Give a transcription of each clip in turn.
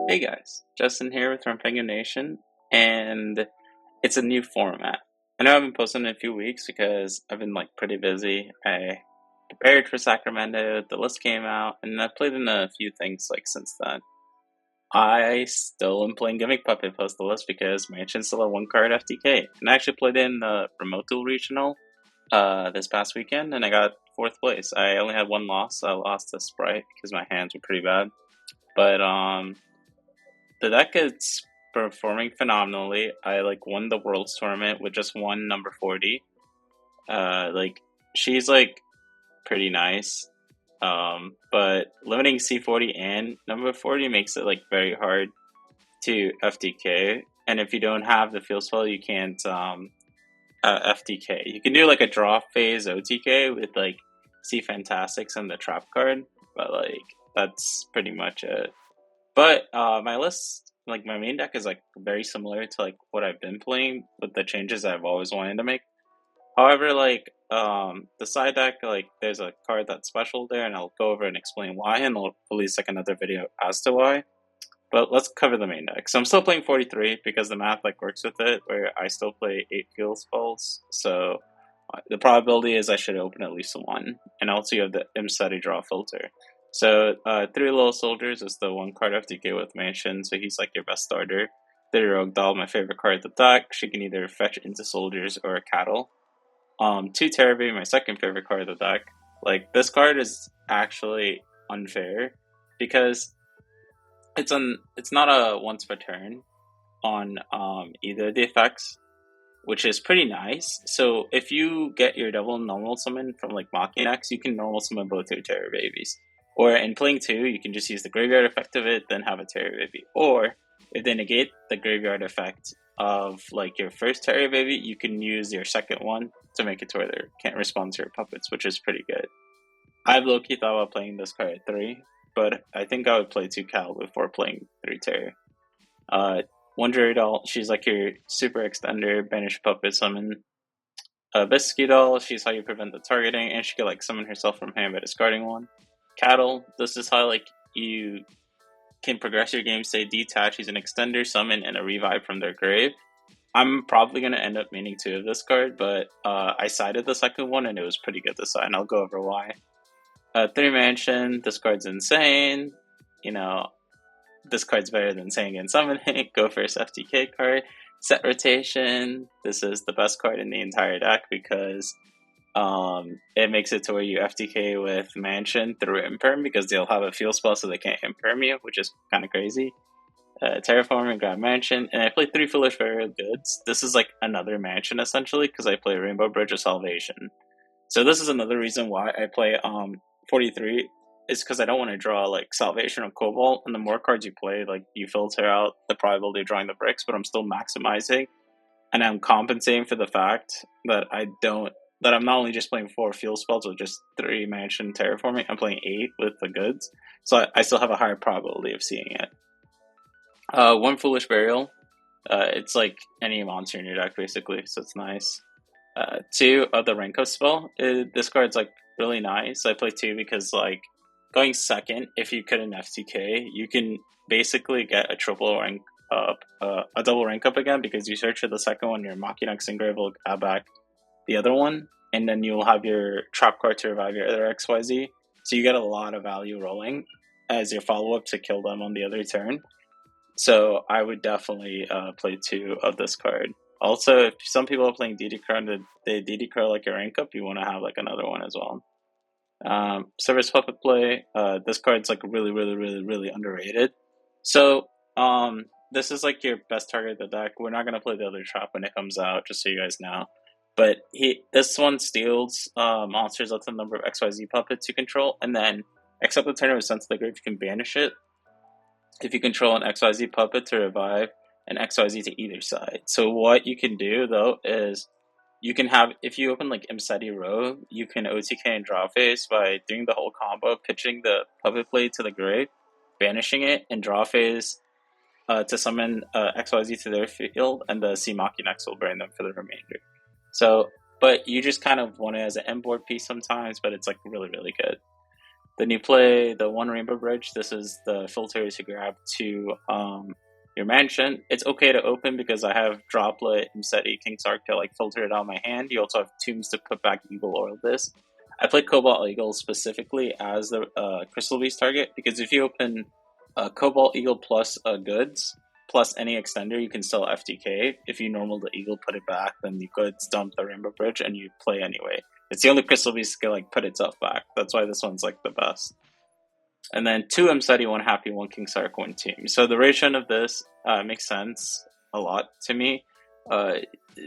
Hey guys, Justin here with Rampengu Nation, and it's a new format. I know I haven't posted in a few weeks because I've been pretty busy. I prepared for Sacramento, the list came out, and I've played in a few things since then. I still am playing Gimmick Puppet post the list because Mansion's still a one card FTK. And I actually played in the Remote Duel Regional this past weekend, and I got fourth place. I only had one loss. I lost to Sprite because my hands were pretty bad. But the deck is performing phenomenally. I won the Worlds tournament with just one number 40. She's pretty nice. But limiting C40 and number 40 makes it very hard to FTK. And if you don't have the field spell, you can't FTK. You can do a draw phase OTK with C Fantastics and the trap card, but that's pretty much it. But my list, my main deck is very similar to what I've been playing with the changes I've always wanted to make. However, the side deck, there's a card that's special there, and I'll go over and explain why, and I'll release another video as to why. But let's cover the main deck. So I'm still playing 43 because the math works with it, where I still play 8 field spells. So the probability is I should open at least one, and also you have the Imsteady draw filter. So 3 Little Soldiers is the one card FTK with Mansion, so he's your best starter. The Rogue Doll, my favorite card of the deck. She can either fetch into soldiers or a cattle. 2 Terrorbaby, my second favorite card of the deck. This card is actually unfair because it's not a once per turn on either of the effects, which is pretty nice. So if you get your double normal summon from Machinax, you can normal summon both your Terrorbabies. Or in playing 2, you can just use the graveyard effect of it, then have a Terrorbaby. Or if they negate the graveyard effect of your first Terrorbaby, you can use your second one to make it to where they can't respond to your puppets, which is pretty good. I've low-key thought about playing this card at 3, but I think I would play 2 Cal before playing 3 Terror. One Jury Doll, she's your super extender, banish puppet summon. Biscuit Doll, she's how you prevent the targeting, and she can summon herself from hand by discarding one. Cattle, this is how you can progress your game state, detach, use an extender, summon, and a revive from their grave. I'm probably going to end up meaning 2 of this card, but I sided the second one, and it was pretty good this side, and I'll go over why. 3 Mansion, this card's insane. This card's better than saying and summoning. Go first FTK card. Set Rotation, this is the best card in the entire deck because it makes it to where you FTK with Mansion through Imperm because they'll have a field spell so they can't Imperm you, which is kind of crazy. Terraform and grab Mansion, and I play 3 Foolish Burial Goods. This is another Mansion essentially because I play Rainbow Bridge of Salvation. So this is another reason why I play 43 is because I don't want to draw Salvation or Cobalt, and the more cards you play, you filter out the probability of drawing the bricks, but I'm still maximizing, and I'm compensating for the fact that I'm not only just playing 4 field spells with just 3 Mansion Terraforming, I'm playing 8 with the goods, so I still have a higher probability of seeing it. 1 Foolish Burial, it's any monster in your deck basically, so it's nice. 2 of the Rank Up spell, this card's really nice. I play 2 because going second, if you couldn't FTK, you can basically get a triple rank up, a double rank up again because you search for the second one, your Machinax Engrave will add back the other one, and then you'll have your trap card to revive your other XYZ. So you get a lot of value rolling as your follow-up to kill them on the other turn. So I would definitely play 2 of this card. Also, if some people are playing DD card and they DD card a rank up, you want to have another one as well. Service Puppet Play, this card's really underrated. So this is your best target of the deck. We're not going to play the other trap when it comes out, just so you guys know. But this one steals monsters up to the number of XYZ puppets you control, and then except the turn of Sense to the Grave, you can banish it if you control an XYZ puppet to revive an XYZ to either side. So what you can do though is you can have, if you open Imsteady Rogue, you can OTK and draw phase by doing the whole combo, pitching the puppet blade to the grave, banishing it, and draw phase to summon XYZ to their field, and the C Machinax will burn them for the remainder. So, but you just kind of want it as an end board piece sometimes, but it's really good. Then you play the one Rainbow Bridge. This is the filters you grab to your mansion. It's okay to open because I have Droplet, Mseti, King's Arc to like filter it on my hand. You also have tombs to put back Eagle Oil this. I play Cobalt Eagle specifically as the Crystal Beast target because if you open Cobalt Eagle plus goods plus any extender, you can still FTK. If you normal the Eagle, put it back, then you goods dump the Rainbow Bridge and you play anyway. It's the only Crystal Beast can like put itself back. That's why this one's like the best. And then 2 Mseti, 1 Happy, 1 King's Arc, 1 Team. So the ratio of this makes sense a lot to me.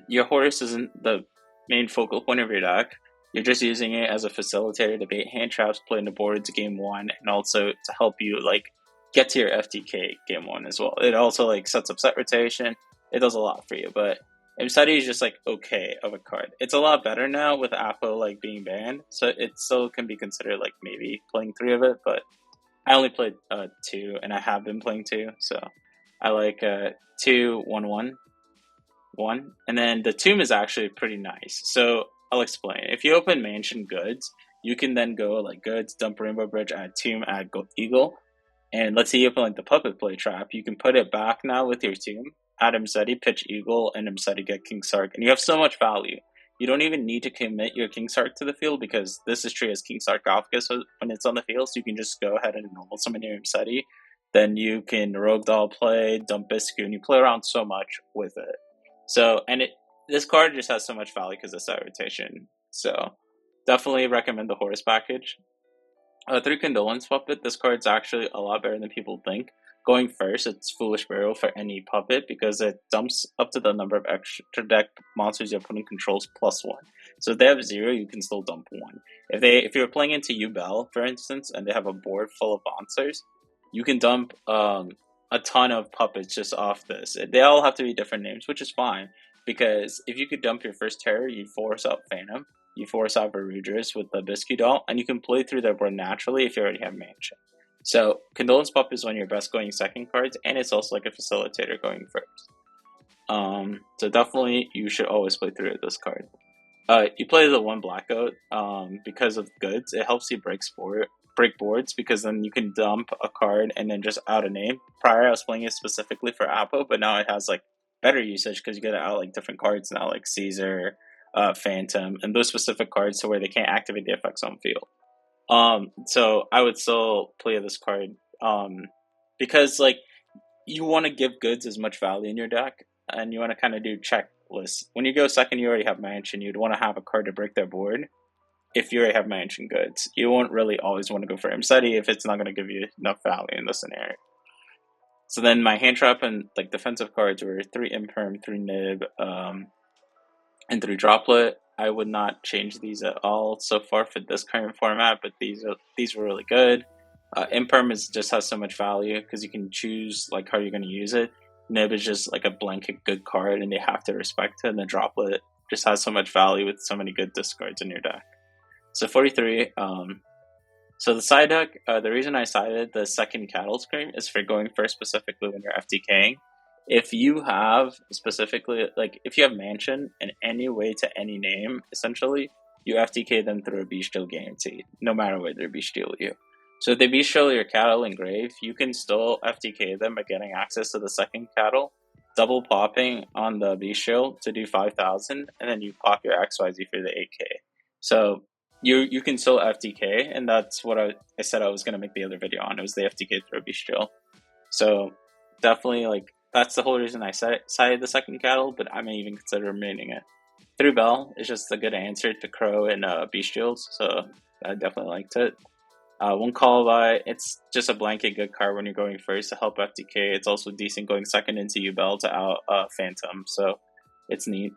Your Horus isn't the main focal point of your deck. You're just using it as a facilitator to bait hand traps, play in the boards game 1, and also to help you like get to your FTK game 1 as well. It also like sets up set rotation. It does a lot for you, but Mseti is just like okay of a card. It's a lot better now with Apo like being banned, so it still can be considered like maybe playing 3 of it, but I only played 2, and I have been playing 2, so I like 2, 1, 1, 1, and then the tomb is actually pretty nice. So I'll explain. If you open Mansion Goods, you can then go like Goods, dump Rainbow Bridge, add Tomb, add Eagle, and let's say you open like the Puppet Play Trap, you can put it back now with your Tomb, add Mseti, pitch Eagle, and Mseti get King's Arc, and you have so much value. You don't even need to commit your King's Arc to the field because this is treated as King's Arc Alpha, so when it's on the field, so you can just go ahead and normal summon your Mseti. Then you can Rogue Doll play, dump Biscuit, and you play around so much with it. So, and this card just has so much value because of set rotation. So, definitely recommend the Horus package. 3 Condolence Puppet. This card's actually a lot better than people think. Going first, it's Foolish Burial for any puppet because it dumps up to the number of extra deck monsters you have put in controls plus 1. So if they have 0, you can still dump 1. If you're playing into Ubel, for instance, and they have a board full of monsters, you can dump a ton of puppets just off this. They all have to be different names, which is fine, because if you could dump your first terror, you force out Phantom, you force out Verudris with the Biscuit Doll, and you can play through their board naturally if you already have Mansion. So, Condolence Pup is one of your best going second cards, and it's also like a facilitator going first. So definitely, you should always play through this card. You play the 1 Blackout because of goods. It helps you break boards because then you can dump a card and then just out a name. Prior, I was playing it specifically for Apo, but now it has like better usage because you get out like different cards now, like Caesar, Phantom, and those specific cards to where they can't activate the effects on field. So I would still play this card because like you want to give goods as much value in your deck, and you want to kind of do checklists. When you go second, you already have Mansion. You'd want to have a card to break their board. If you already have Mansion goods, you won't really always want to go for Mseti if it's not going to give you enough value in this scenario. So then my hand trap and like defensive cards were 3 Imperm, 3 Nib, and 3 Droplet. I would not change these at all so far for this current format, but these were really good. Imperm just has so much value because you can choose like how you're going to use it. Nib is just like a blanket good card, and they have to respect it. And the Droplet just has so much value with so many good discards in your deck. So 43. So the side deck, the reason I cited the second Cattle Scream is for going first specifically when you're FTKing. If you have specifically, like if you have Mansion in any way to any name, essentially, you FTK them through a Bestial guaranteed, no matter where they Bestial you. So if they Bestial your Cattle in Grave, you can still FTK them by getting access to the second Cattle, double popping on the Bestial to do 5,000, and then you pop your XYZ for the 8K. So you can still FTK, and that's what I said I was going to make the other video on. It was the FTK through Bestial. So definitely, like, that's the whole reason I cited the second Cattle, but I may even consider remaining it. Through Bell is just a good answer to Crow and Bestials, so I definitely liked it. 1 Call by, it's just a blanket good card when you're going first to help FTK. It's also decent going second into Ubel to out Phantom, so it's neat.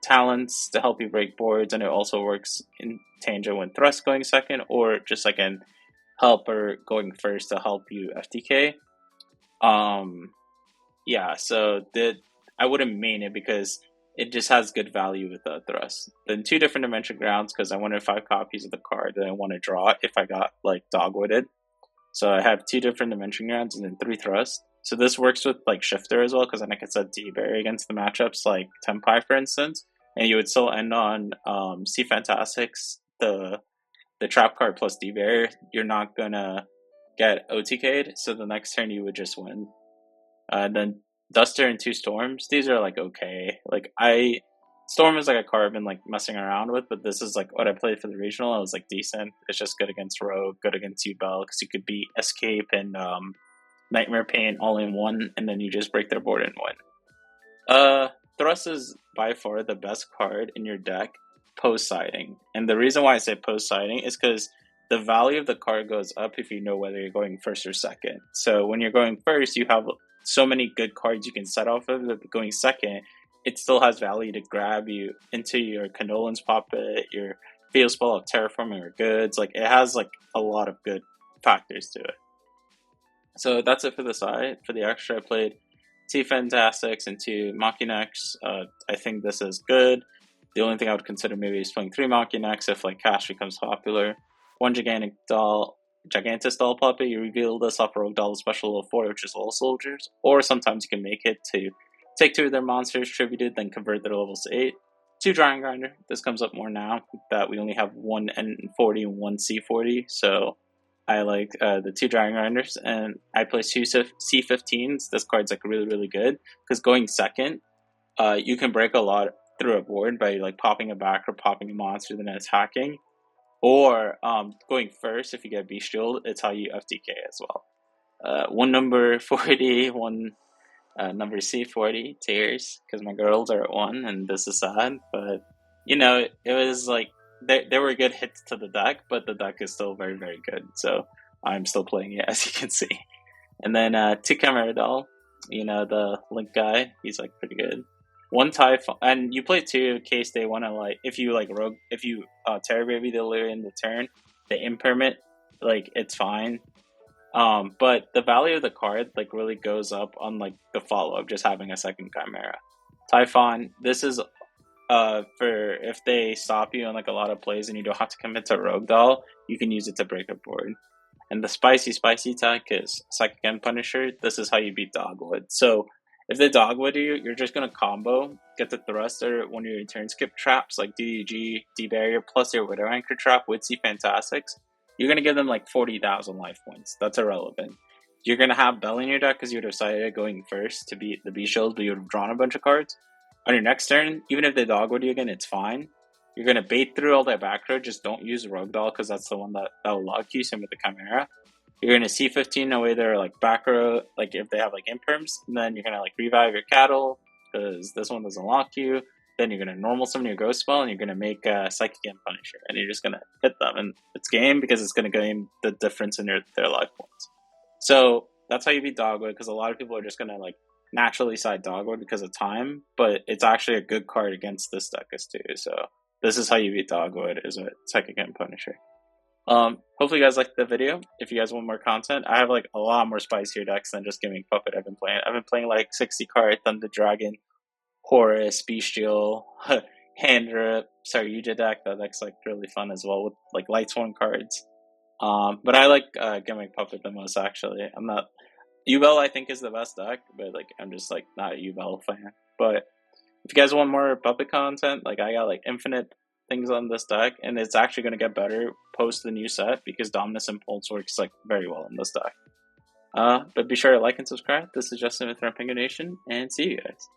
Talents to help you break boards, and it also works in tangent when Thrust going second, or just like an helper going first to help you FTK. Yeah, so I wouldn't main it because it just has good value with the Thrust. Then 2 different dimension grounds because I wanted 5 copies of the card that I want to draw if I got like dogwooded. So I have 2 different dimension grounds and then 3 Thrust. So this works with like Shifter as well because then I could set D-Berry against the matchups like Tempai, for instance, and you would still end on C Fantastics, the the trap card plus D-Barrier, you're not gonna get OTK'd, so the next turn you would just win. Then Duster and 2 Storms, these are like okay. Like Storm is like a card I've been like messing around with, but this is like what I played for the regional. I was like decent. It's just good against Rogue, good against Duel, because you could beat Escape and Nightmare Paint all in one, and then you just break their board and win. Thrust is by far the best card in your deck post-siding. And the reason why I say post-siding is because the value of the card goes up if you know whether you're going first or second. So when you're going first, you have so many good cards you can set off of, but going second, it still has value to grab you into your Condolence Puppet, your Field Spell of Terraforming or Goods. Like, it has like a lot of good factors to it. So that's it for the side. For the extra, I played 2 Fantastics and 2 Machinax. I think this is good. The only thing I would consider maybe is playing 3 Machinax if like cash becomes popular. 1 Gigantus Doll Puppet. You reveal this off Rogue Doll special level 4, which is all soldiers. Or sometimes you can make it to take 2 of their monsters tributed, then convert their levels to 8. 2 Giant Grinder. This comes up more now that we only have 1 N40 and 1 C40. So I like the 2 Giant Grinders, and I play 2 C15s. This card's like really, really good because going second, you can break a lot through a board by like popping a back or popping a monster, then attacking. Or going first, if you get Beast Shield, it's how you FTK as well. 1 number 40, 1 number C40, tears, because my girls are at 1, and this is sad. But, you know, it was like, there were good hits to the deck, but the deck is still very, very good. So I'm still playing it, as you can see. And then 2 Chimera Doll, you know, the Link guy, he's like pretty good. 1 Typhon, and you play 2 case day 1, and like if you like Rogue, if you Terror Baby the later in the turn, the impermit, like it's fine. But the value of the card like really goes up on like the follow up, just having a second Chimera. Typhon, this is for if they stop you on like a lot of plays and you don't have to commit to Rogue Doll, you can use it to break a board. And the spicy tech is Psychic End Punisher. This is how you beat Dogwood. So if they Dogwood you, you're just gonna combo, get the Thruster, one of your turn skip traps like DDG, D-Barrier, plus your Widow Anchor trap with C Fantastics. You're gonna give them like 40,000 life points. That's irrelevant. You're gonna have Bell in your deck because you decided going first to beat the B-Shields, but you would have drawn a bunch of cards. On your next turn, even if they Dogwood you again, it's fine. You're gonna bait through all that back row, just don't use Rogue Doll because that's the one that will lock you, same with the Chimera. You're gonna C15 away their like back row, like if they have like imperms, and then you're gonna like revive your cattle because this one doesn't lock you. Then you're gonna normal summon your ghost spell and you're gonna make a Psychic End Punisher, and you're just gonna hit them, and it's game because it's gonna game the difference in their life points. So that's how you beat Dogwood, because a lot of people are just gonna like naturally side Dogwood because of time, but it's actually a good card against this deck as too. So this is how you beat Dogwood, is with Psychic End Punisher. Hopefully you guys liked the video. If you guys want more content, I have like a lot more spicier decks than just Gimmick Puppet I've been playing. I've been playing like 60 card Thunder Dragon, Horus, Bestial, Handrip, Saryuja deck. That deck's like really fun as well with like Lightsworn cards. But I like Gimmick Puppet the most actually. I'm not Ubel I think is the best deck, but like I'm just like not a Ubel fan. But if you guys want more puppet content, like I got like infinite things on this deck, and it's actually going to get better post the new set because Dominus Impulse works like very well in this deck. But be sure to like and subscribe. This is Justin with Rampengu Nation, and see you guys.